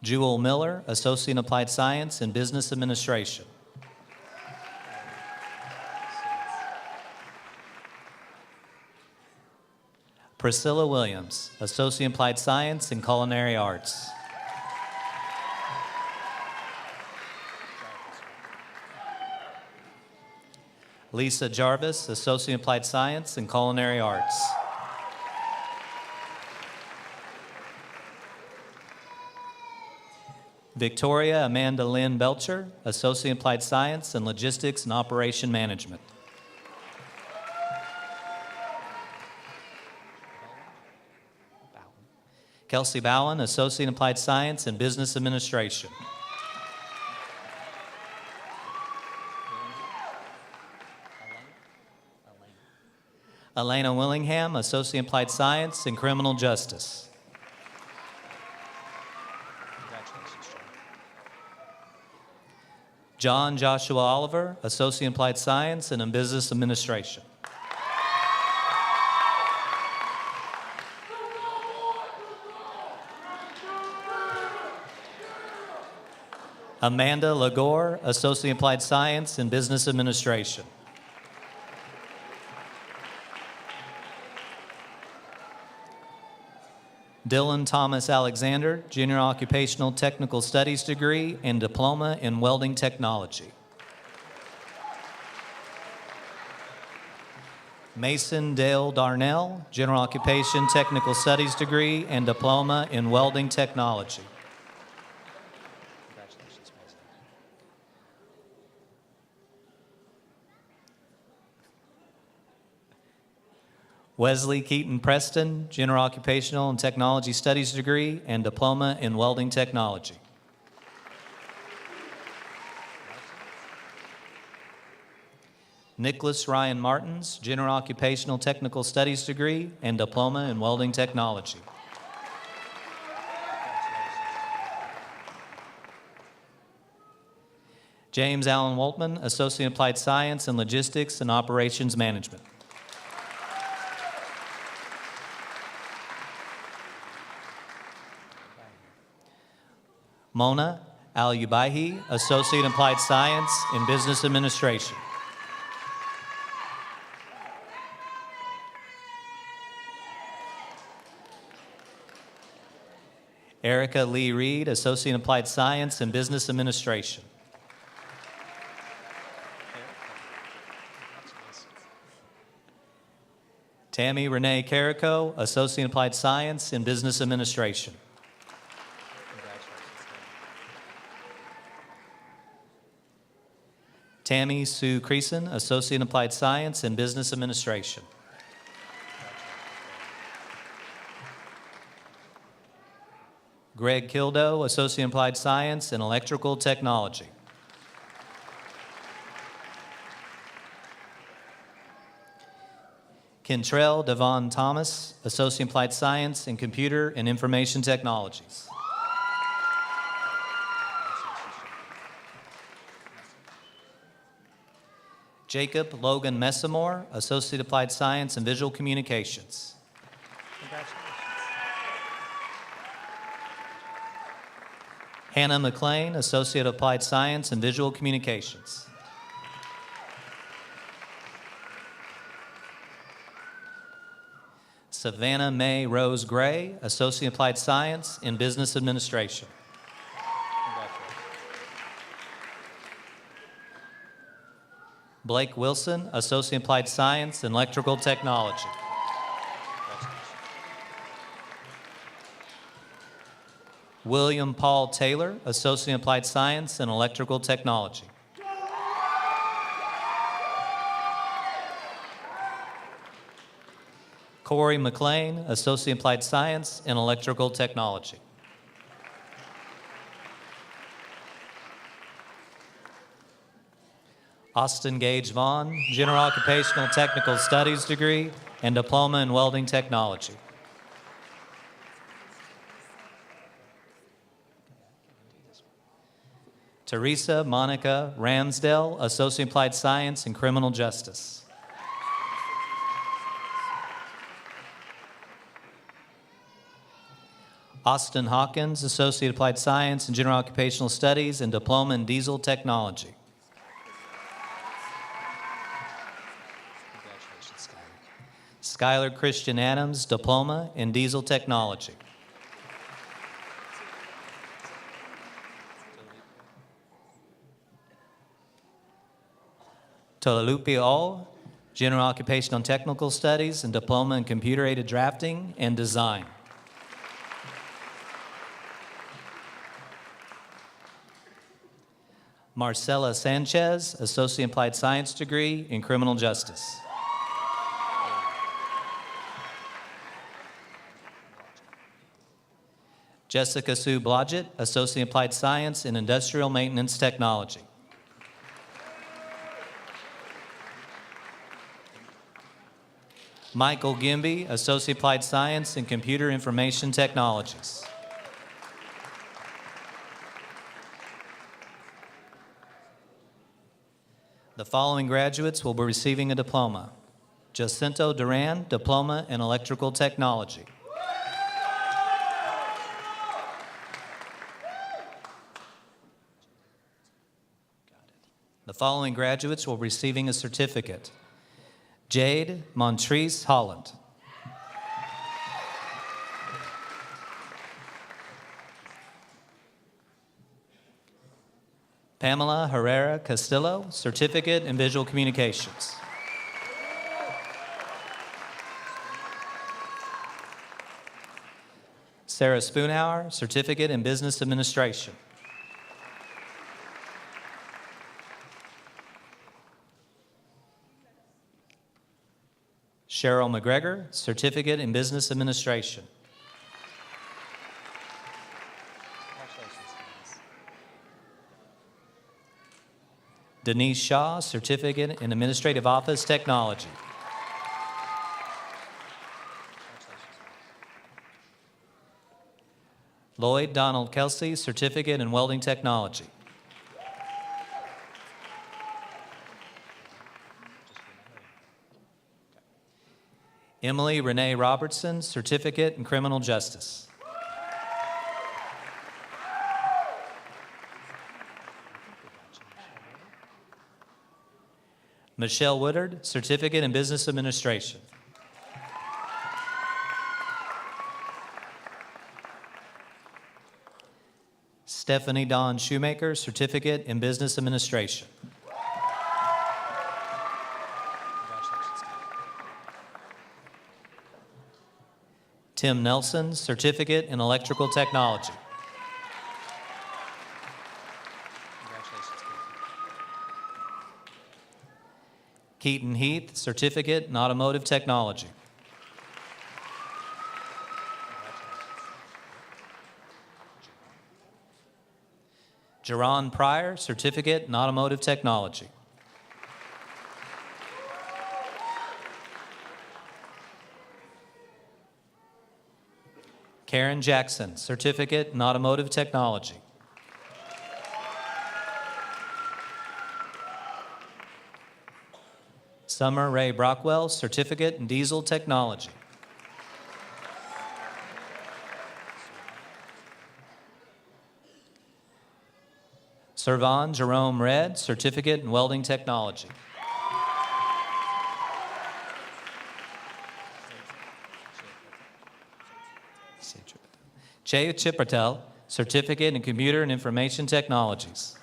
Jewel Miller, Associate in Applied Science and Business Administration. Priscilla Williams, Associate in Applied Science and Culinary Arts. Lisa Jarvis, Associate in Applied Science and Culinary Arts. Victoria Amanda Lynn Belcher, Associate in Applied Science and Logistics and Operation Management. Kelsey Bowen, Associate in Applied Science and Business Administration. Elena Willingham, Associate in Applied Science and Criminal Justice. John Joshua Oliver, Associate in Applied Science and in Business Administration. Amanda Lagore, Associate in Applied Science and Business Administration. Dylan Thomas Alexander, Junior Occupational Technical Studies degree and Diploma in Welding Technology. Mason Dale Darnell, General Occupation Technical Studies degree and Diploma in Welding Technology. Wesley Keaton Preston, General Occupational and Technology Studies degree and Diploma in Welding Technology. Nicholas Ryan Martins, General Occupational Technical Studies degree and Diploma in Welding Technology. James Allen Waltman, Associate in Applied Science and Logistics and Operations Management. Mona Al-Ubaihi, Associate in Applied Science in Business Administration. Erica Lee Reed, Associate in Applied Science in Business Administration. Tammy Renee Carrico, Associate in Applied Science in Business Administration. Tammy Sue Creason, Associate in Applied Science and Business Administration. Greg Kildo, Associate in Applied Science and Electrical Technology. Kentrell Devon Thomas, Associate in Applied Science in Computer and Information Technologies. Jacob Logan Messamore, Associate Applied Science in Visual Communications. Congratulations. Hannah McLean, Associate of Applied Science and Visual Communications. Savannah Mae Rose Gray, Associate of Applied Science in Business Administration. Blake Wilson, Associate of Applied Science in Electrical Technology. William Paul Taylor, Associate of Applied Science in Electrical Technology. Corey McLean, Associate of Applied Science in Electrical Technology. Austin Gage Vaughn, General Occupational Technical Studies degree and Diploma in Welding Technology. Teresa Monica Ramsdale, Associate Applied Science in Criminal Justice. Austin Hawkins, Associate Applied Science in General Occupational Studies and Diploma in Diesel Technology. Skylar Christian Adams, Diploma in Diesel Technology. Tolalupi O, General Occupational Technical Studies and Diploma in Computer-Aided Drafting and Design. Marcela Sanchez, Associate Applied Science degree in Criminal Justice. Jessica Sue Blodgett, Associate Applied Science in Industrial Maintenance Technology. Michael Gimby, Associate Applied Science in Computer Information Technologies. The following graduates will be receiving a diploma. Jacinto Duran, Diploma in Electrical Technology. The following graduates will be receiving a certificate. Jade Montrese Holland. Pamela Herrera Castillo, Certificate in Visual Communications. Sarah Spoonhour, Certificate in Business Administration. Cheryl McGregor, Certificate in Business Administration. Denise Shaw, Certificate in Administrative Office Technology. Lloyd Donald Kelsey, Certificate in Welding Technology. Emily Renee Robertson, Certificate in Criminal Justice. Michelle Woodard, Certificate in Business Administration. Stephanie Dawn Shoemaker, Certificate in Business Administration. Tim Nelson, Certificate in Electrical Technology. Keaton Heath, Certificate in Automotive Technology. Jerron Pryor, Certificate in Automotive Technology. Karen Jackson, Certificate in Automotive Technology. Summer Ray Brockwell, Certificate in Diesel Technology. Servan Jerome Red, Certificate in Welding Technology. Jay Chipratel, Certificate in Computer and Information Technologies.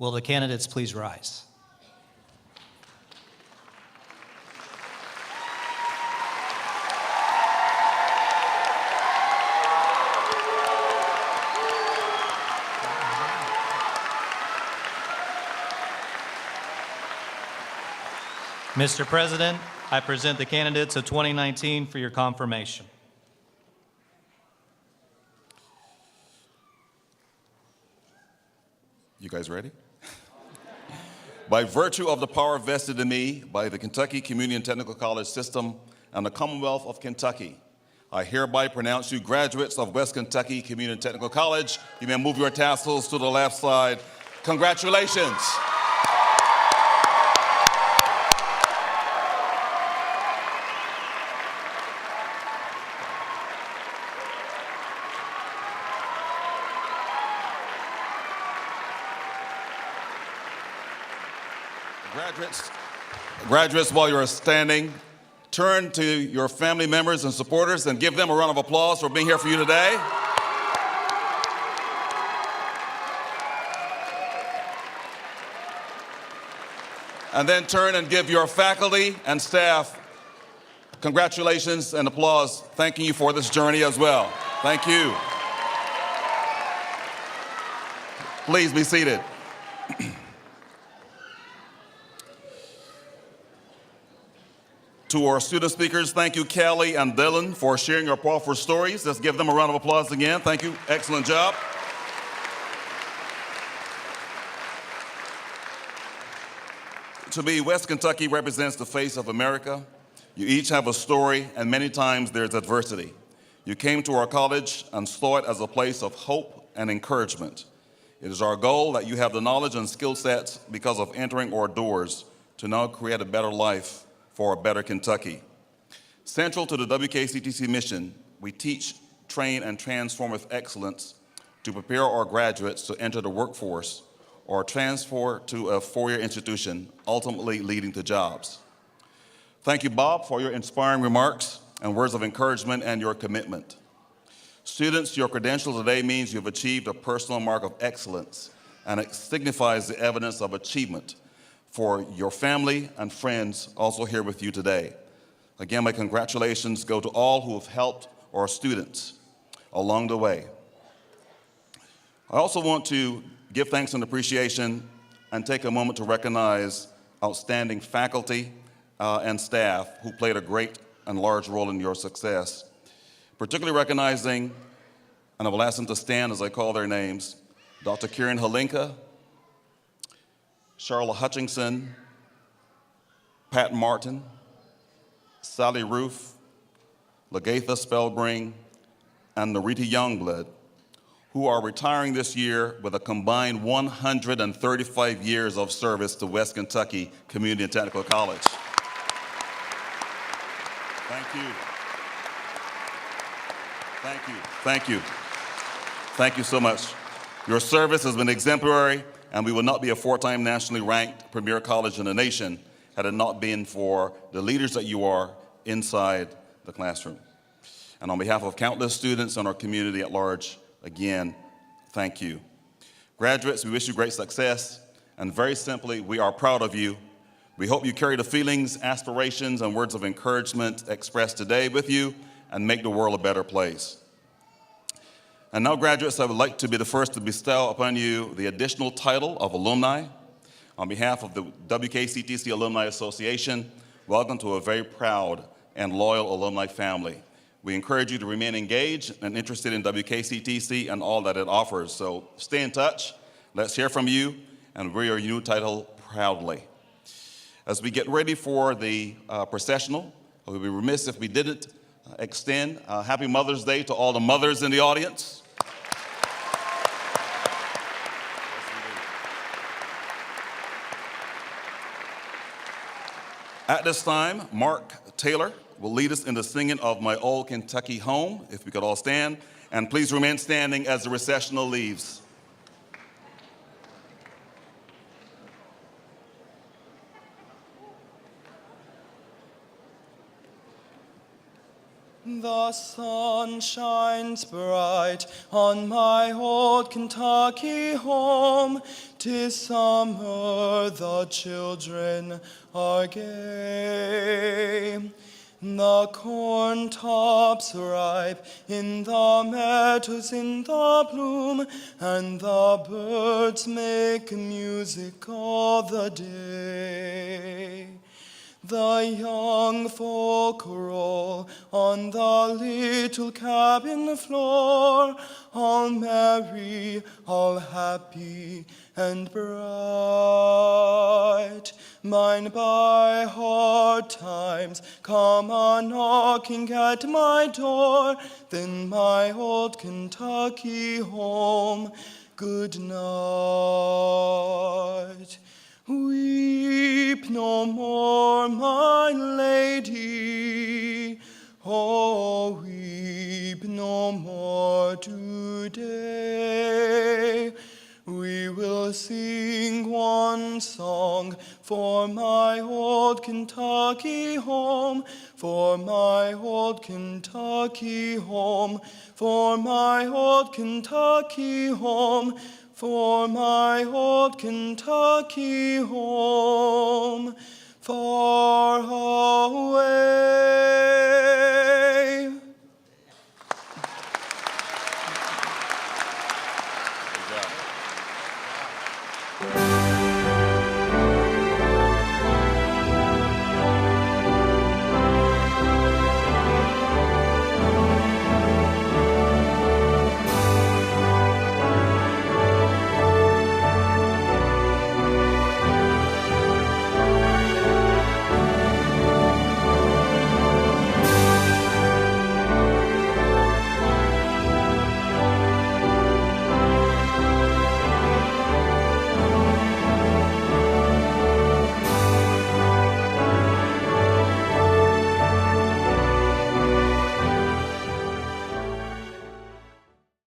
Will the candidates please rise? Mr. President, I present the candidates of 2019 for your confirmation. You guys ready? By virtue of the power vested in me by the Kentucky Community and Technical College System and the Commonwealth of Kentucky, I hereby pronounce you graduates of West Kentucky Community and Technical College. You may move your tassels to the left side. Congratulations. Graduates, while you're standing, turn to your family members and supporters and give them a round of applause for being here for you today. And then turn and give your faculty and staff congratulations and applause, thanking you for this journey as well. Thank you. Please be seated. To our student speakers, thank you, Kelly and Dylan, for sharing your powerful stories. Let's give them a round of applause again. Thank you. Excellent job. To me, West Kentucky represents the face of America. You each have a story, and many times there's adversity. You came to our college and saw it as a place of hope and encouragement. It is our goal that you have the knowledge and skill sets because of entering our doors to now create a better life for a better Kentucky. Central to the WKCTC mission, we teach, train, and transform with excellence to prepare our graduates to enter the workforce or transfer to a four-year institution, ultimately leading to jobs. Thank you, Bob, for your inspiring remarks and words of encouragement and your commitment. Students, your credential today means you've achieved a personal mark of excellence, and it signifies the evidence of achievement for your family and friends also here with you today. Again, my congratulations go to all who have helped our students along the way. I also want to give thanks and appreciation and take a moment to recognize outstanding faculty and staff who played a great and large role in your success, particularly recognizing, and I will ask them to stand as I call their names, Dr. Kieran Halinka, Charlotte Hutchinson, Pat Martin, Sally Roof, Lagatha Spellbring, and Narita Youngblood, who are retiring this year with a combined 135 years of service to West Kentucky Community and Technical College. Thank you. Thank you. Thank you. Thank you so much. Your service has been exemplary, and we would not be a four-time nationally ranked premier college in the nation had it not been for the leaders that you are inside the classroom. And on behalf of countless students and our community at large, again, Thank you. Graduates, we wish you great success, and very simply, we are proud of you. We hope you carry the feelings, aspirations, and words of encouragement expressed today with you and make the world a better place. And now, graduates, I would like to be the first to bestow upon you the additional title of alumni. On behalf of the WKCTC Alumni Association, welcome to a very proud and loyal alumni family. We encourage you to remain engaged and interested in WKCTC and all that it offers. So stay in touch, let's hear from you, and wear your new title proudly. As we get ready for the processional, we would be remiss if we didn't extend Happy Mother's Day to all the mothers in the audience. At this time, Mark Taylor will lead us in the singing of My Old Kentucky Home. If we could all stand, and please remain standing as the recessional leaves. The sun shines bright on my old Kentucky home. 'Tis summer, the children are gay. The corn tops ripe in the meadows in the bloom, and the birds make music all the day. The young folk roll on the little cabin floor, all merry, all happy and bright. Mine by hard times come a-knocking at my door, then my old Kentucky home, good night. Weep no more, my lady, oh, weep no more today. We will sing one song for my old Kentucky home, for my old Kentucky home, for my old Kentucky home, for my old Kentucky home, far away.